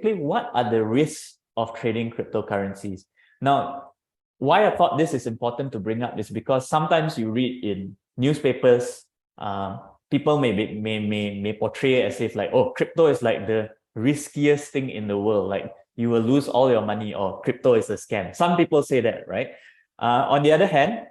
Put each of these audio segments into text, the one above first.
basically, what are the risks of trading cryptocurrencies? Now, why I thought this is important to bring up is because sometimes you read in newspapers, people may portray it as if like, oh, crypto is like the riskiest thing in the world. Like you will lose all your money or crypto is a scam. Some people say that, right? On the other hand,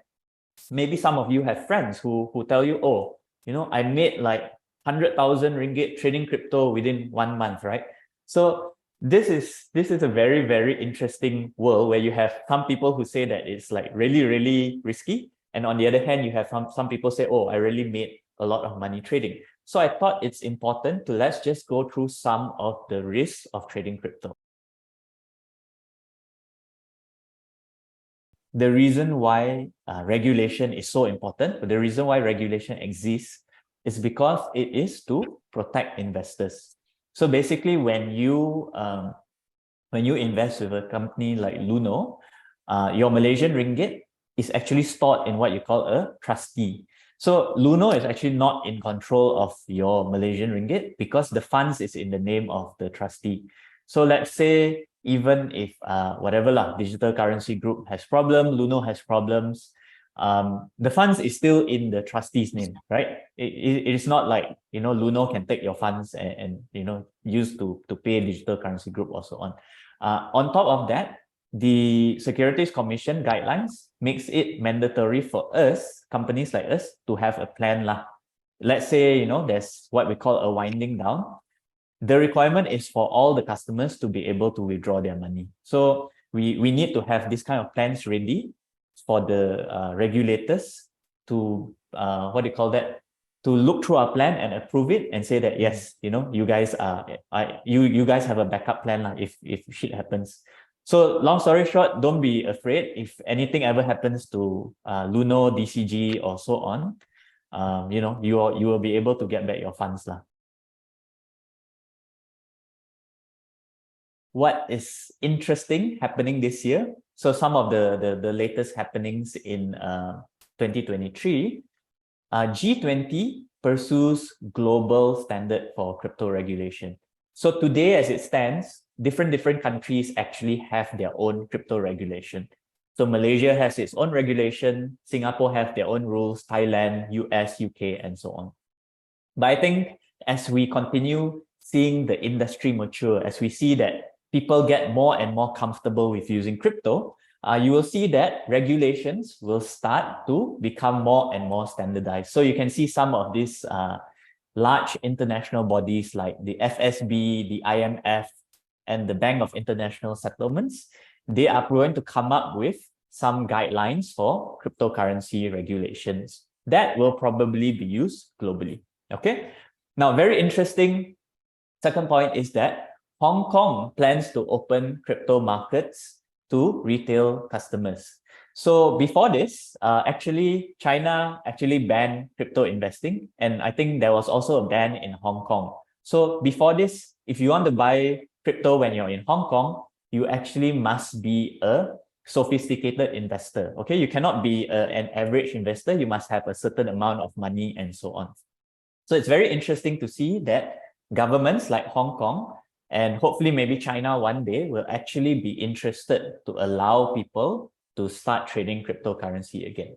maybe some of you have friends who tell you, oh, I made like 100,000 ringgit trading crypto within 1 month, right? So this is a very, very interesting world where you have some people who say that it's like really, really risky. And on the other hand, you have some people say, oh, I really made a lot of money trading. So I thought it's important to let's just go through some of the risks of trading crypto. The reason why regulation is so important, the reason why regulation exists is because it is to protect investors. So basically, when you invest with a company like Luno, your Malaysian ringgit is actually stored in what you call a trustee. So Luno is actually not in control of your Malaysian ringgit because the funds is in the name of the trustee. So let's say even if whatever digital currency group has problem, Luno has problems, the funds is still in the trustee's name, right? It is not like Luno can take your funds and use to pay digital currency group or so on. On top of that, the Securities Commission guidelines makes it mandatory for us, companies like us, to have a plan lah. Let's say there's what we call a winding down. The requirement is for all the customers to be able to withdraw their money. So we need to have this kind of plans ready for the regulators to to look through our plan and approve it and say that yes, you guys you guys have a backup plan lah if shit happens. So long story short, don't be afraid if anything ever happens to Luno, DCG or so on. You will be able to get back your funds lah. What is interesting happening this year? So some of the latest happenings in 2023, G20 pursues global standard for crypto regulation. So today, as it stands, different countries actually have their own crypto regulation. So Malaysia has its own regulation, Singapore have their own rules, Thailand, US, UK, and so on. But I think as we continue seeing the industry mature, as we see that people get more and more comfortable with using crypto, you will see that regulations will start to become more and more standardized. So you can see some of these large international bodies like the FSB, the IMF, and the Bank of International Settlements. They are going to come up with some guidelines for cryptocurrency regulations that will probably be used globally. Okay. Now, very interesting. Second point is that Hong Kong plans to open crypto markets to retail customers. So before this, actually, China actually banned crypto investing. And I think there was also a ban in Hong Kong. So before this, if you want to buy crypto when you're in Hong Kong, you actually must be a sophisticated investor. Okay, you cannot be an average investor. You must have a certain amount of money and so on. So it's very interesting to see that governments like Hong Kong and hopefully maybe China one day will actually be interested to allow people to start trading cryptocurrency again.